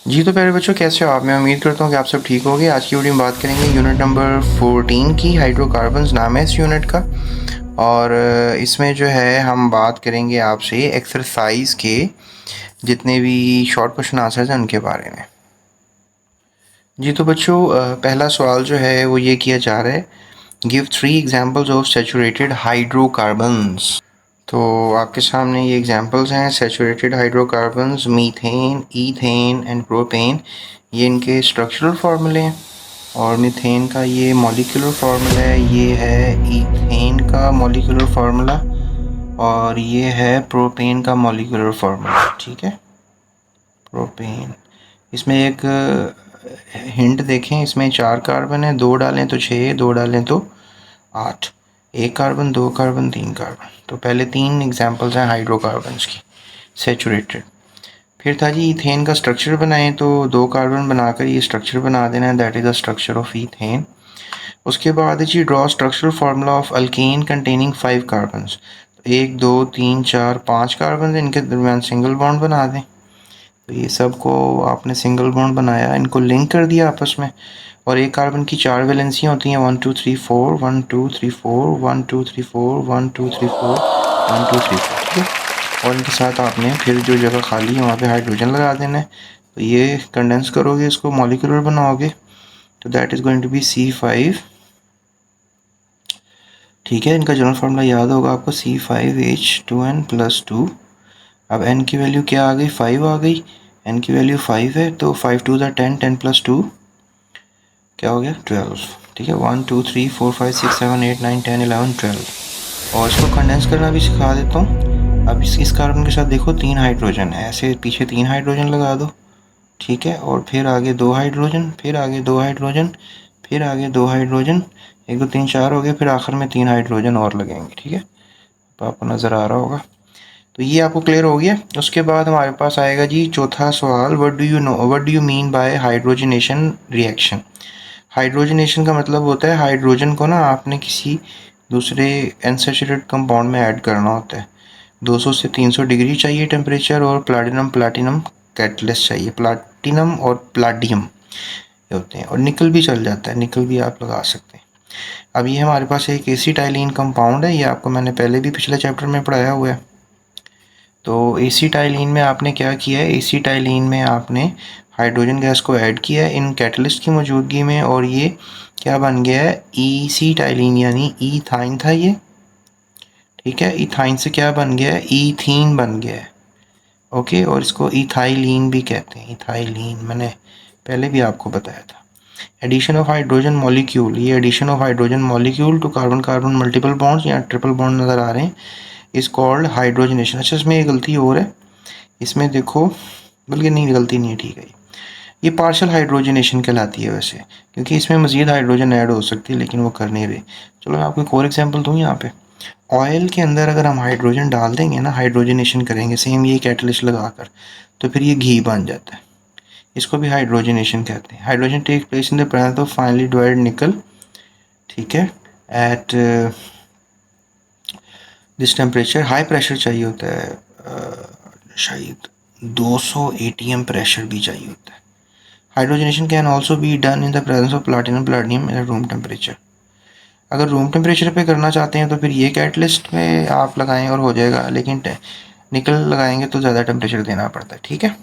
जी तो प्यारे बच्चों, कैसे हो आप? मैं उम्मीद करता हूँ कि आप सब ठीक होंगे। आज की वीडियो में बात करेंगे यूनिट नंबर 14 की। हाइड्रोकार्बन्स नाम है इस यूनिट का। और इसमें जो है हम बात करेंगे आपसे एक्सरसाइज के जितने भी शॉर्ट क्वेश्चन आंसर्स हैं उनके बारे में। जी तो बच्चों, पहला सवाल जो है वो ये किया जा रहा है, give 3 examples of saturated hydrocarbons. तो आपके सामने ये एग्जांपल्स हैं saturated hydrocarbons, methane, ethane and propane. ये इनके स्ट्रक्चरल फार्मूले हैं। और मीथेन का ये मॉलिक्यूलर फार्मूला है, ये है ईथेन का मॉलिक्यूलर फार्मूला, और ये है प्रोपेन का मॉलिक्यूलर फार्मूला। ठीक है, प्रोपेन। इसमें एक हिंट देखें, इसमें 4 कार्बन है, 2 डालें तो 6, 2 डालें तो 8। 1 कार्बन, 2 कार्बन, 3 कार्बन। तो पहले 3 एग्जांपल्स हैं हाइड्रोकार्बन्स की सैचुरेटेड। फिर था जी इथेन का स्ट्रक्चर बनाएं, तो 2 कार्बन बनाकर ये स्ट्रक्चर बना देना है, that is the structure of ethane. उसके बाद है जी draw structural formula of alkane containing 5 carbons. 1 2 3 4 5 carbon, इनके दरमियान सिंगल बॉन्ड बना दें। तो ये सब को आपने सिंगल बॉन्ड बनाया, इनको लिंक कर दिया आपस में। और एक कार्बन की 4 वैलेंसियाँ होती हैं, 1 2 3 4, 1 2 3 4, 1 2 3 4, 1 2 3 4, 1 2 3 4। ठीक है, और इनके साथ आपने फिर जो जगह खाली है वहाँ पे हाइड्रोजन लगा देना है। तो ये कंडेंस करोगे, इसको मॉलिक्यूलर बनाओगे, तो that is going to be C5। ठीक है, इनका जनरल फार्मूला याद होगा आपको, C5H2n+2। अब n की वैल्यू क्या आ गई? 5 आ गई। n की वैल्यू 5 है, तो 5 2 10, 10+2 क्या हो गया? 12। ठीक है, 1 2 3 4 5 6 7 8 9 10 11 12। और इसको कंडेंस करना भी सिखा देता हूँ। अब इस कार्बन के साथ देखो 3 हाइड्रोजन है, ऐसे पीछे 3 हाइड्रोजन लगा दो। ठीक है, और फिर आगे 2 हाइड्रोजन, फिर आगे 2 हाइड्रोजन, फिर आगे 2 हाइड्रोजन, 1 2 3 4 हो गए, फिर आखिर में 3 हाइड्रोजन और लगेंगे। ठीक है, तो आपको नज़र आ रहा होगा। तो ये आपको क्लियर हो गया। उसके बाद हमारे पास आएगा जी चौथा सवाल, what do you mean by hydrogenation reaction. Hydrogenation का मतलब होता है हाइड्रोजन को ना आपने किसी दूसरे अनसैचुरेटेड कंपाउंड में ऐड करना होता है। 200 से 300 डिग्री चाहिए टेम्परेचर, और प्लाटिनम कैटलिस्ट चाहिए। प्लाटिनम और प्लाडियम होते हैं, और निकल भी चल जाता है, निकल भी आप लगा सकते हैं। अब ये हमारे पास एक एसिटाइलिन कंपाउंड है, ये आपको मैंने पहले भी पिछले चैप्टर में पढ़ाया हुआ है। तो एसिटाइलिन में आपने क्या किया है, एसिटाइलिन में आपने हाइड्रोजन गैस को ऐड किया है इन कैटलिस्ट की मौजूदगी में, और ये क्या बन गया है? एसिटाइलिन, यानी ईथाइन था ये। ठीक है, इथाइन से क्या बन गया है? ईथीन बन गया है। ओके, और इसको इथाइलिन भी कहते हैं, इथाइलिन मैंने पहले भी आपको बताया था। एडिशन ऑफ हाइड्रोजन मॉलिक्यूल, ये addition of hydrogen molecule to carbon carbon multiple bonds, यहाँ ट्रिपल बॉन्ड नज़र आ रहे हैं, इज कॉल्ड हाइड्रोजनेशन। अच्छा, इसमें एक गलती और है, इसमें देखो, बल्कि नहीं, गलती नहीं है, ठीक है, ये पार्शियल हाइड्रोजनेशन कहलाती है वैसे, क्योंकि इसमें मज़ीद हाइड्रोजन ऐड हो सकती है, लेकिन वो कर नहीं रहे। चलो मैं आपको एक और एग्जांपल दूँ यहाँ पे। ऑयल के अंदर अगर हम हाइड्रोजन डाल देंगे ना, हाइड्रोजनेशन करेंगे सेम ये कैटलिस्ट लगाकर, तो फिर ये घी बन जाता है। इसको भी हाइड्रोजनेशन कहते हैं। Hydrogen take place in the presence of finally divided nickel. ठीक है, at this temperature, high pressure चाहिए होता है, शायद 200 ATM प्रेशर भी चाहिए होता है। Hydrogenation can also be done in the presence of platinum platinum at room temperature. अगर रूम टेम्परेचर पे करना चाहते हैं तो फिर ये कैटलिस्ट में आप लगाएं और हो जाएगा, लेकिन निकल लगाएंगे तो ज़्यादा टेम्परेचर देना पड़ता है। ठीक है,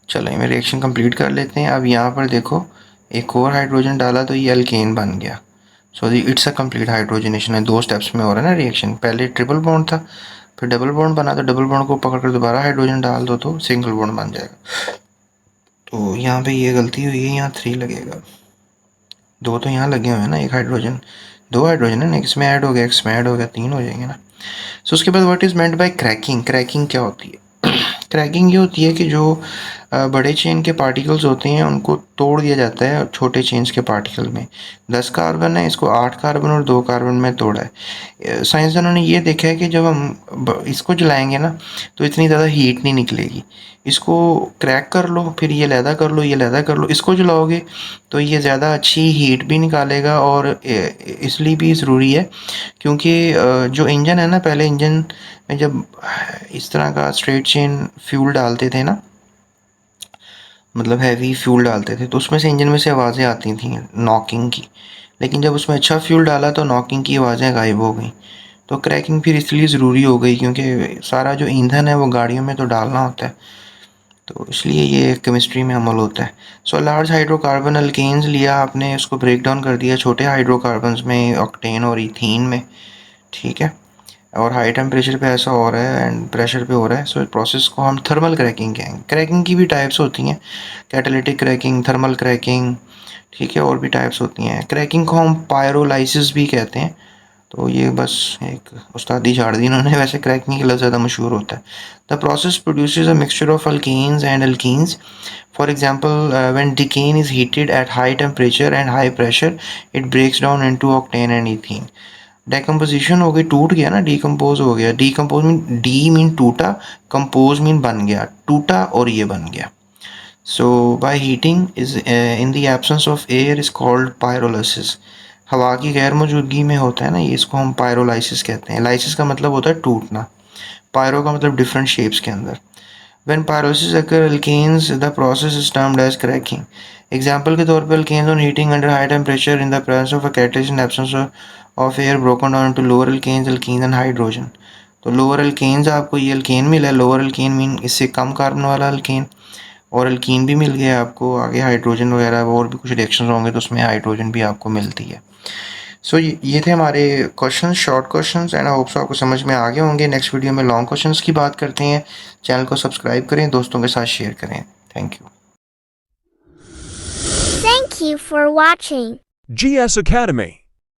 चलो मैं रिएक्शन कंप्लीट कर लेते हैं। अब यहाँ पर देखो, एक और हाइड्रोजन डाला तो ये अल्केन बन गया। So it's a complete hydrogenation है, 2 स्टेप्स में हो रहा है ना रिएक्शन। पहले ट्रिपल बॉन्ड था, फिर डबल बॉन्ड बना, तो डबल बॉन्ड को पकड़ कर दोबारा हाइड्रोजन डाल दो तो सिंगल बॉन्ड बन जाएगा। तो यहाँ पे ये गलती हुई है, यहाँ 3 लगेगा, 2 तो यहाँ लगे हुए हैं ना, एक हाइड्रोजन, 2 हाइड्रोजन है ना, इसमें ऐड हो गया, इसमें ऐड हो गया, 3 हो जाएंगे ना। सो उसके बाद what is meant by cracking. Cracking क्या होती है? क्रैकिंग ये होती है कि जो बड़े चेन के पार्टिकल्स होते हैं उनको तोड़ दिया जाता है छोटे चेन्स के पार्टिकल में। 10 कार्बन है, इसको 8 कार्बन और 2 कार्बन में तोड़ा है। साइंसदानों ने ये देखा है कि जब हम इसको जलाएंगे ना, तो इतनी ज़्यादा हीट नहीं निकलेगी। इसको क्रैक कर लो, फिर ये लैदा कर लो, ये लैदा कर लो, इसको जलाओगे तो ये ज़्यादा अच्छी हीट भी निकालेगा। और इसलिए भी ज़रूरी है क्योंकि जो इंजन है ना, पहले इंजन में जब इस तरह का स्ट्रेट चेन फ्यूल डालते थे ना, मतलब हैवी फ्यूल डालते थे तो उसमें से इंजन में से आवाज़ें आती थी नॉकिंग की, लेकिन जब उसमें अच्छा फ्यूल डाला तो नॉकिंग की आवाज़ें गायब हो गई। तो क्रैकिंग फिर इसलिए ज़रूरी हो गई क्योंकि सारा जो ईंधन है वो गाड़ियों में तो डालना होता है, तो इसलिए ये केमिस्ट्री में अमल होता है। सो लार्ज हाइड्रोकार्बन अल्केन्स लिया आपने, उसको ब्रेक डाउन कर दिया छोटे हाइड्रोकार्बन्स में, ऑक्टेन और इथीन में, ठीक है। और हाई टेम्परेचर पे ऐसा हो रहा है एंड प्रेशर पे हो रहा है, सो प्रोसेस को हम थर्मल क्रैकिंग कहेंगे। क्रैकिंग की भी टाइप्स होती हैं, कैटालिटिक क्रैकिंग, थर्मल क्रैकिंग, ठीक है, और भी टाइप्स होती हैं। क्रैकिंग को हम पायरोलाइसिस भी कहते हैं। तो ये बस एक उस्तादी झाड़ दी इन्होंने, वैसे क्रैकिंग के लफ्ज़ ज़्यादा मशहूर होता है। The process produces a mixture of alkanes and alkenes. For example, when decane is heated at high temperature and high pressure, it breaks down into octane and ethene. Decomposition हो गई, टूट गया ना, डिकम्पोज हो गया। डिकम्पोज मीन, डी मीन टूटा, compose mean बन गया, टूटा और ये बन गया। So by heating is in the absence of air is called pyrolysis. हवा की गैर मौजूदगी में होता है ना ये, इसको हम पायरोलाइसिस कहते हैं। लाइसिस का मतलब होता है टूटना, पायरो का मतलब डिफरेंट शेप्स के अंदर। When pyrolysis occur alkanes, the process is termed as cracking. Example के तौर पर alkanes on heating under high temperature in the presence of a catalyst in absence of air broken down into lower alkanes, alkenes and hydrogen. तो lower alkanes आपको ये alkane मिला है, lower alkane mean इससे कम carbon वाला alkane, और alkyne भी मिल गया आपको। आगे हाइड्रोजन वगैरह और भी कुछ रिएक्शंस होंगे तो उसमें हाइड्रोजन भी आपको मिलती है। सो ये थे हमारे questions, short questions, and I hope so आपको समझ में आ गए होंगे। नेक्स्ट वीडियो में लॉन्ग क्वेश्चंस की बात करते हैं। चैनल को सब्सक्राइब करें, दोस्तों के साथ शेयर करें। Thank you. Thank you for watching. GS Academy.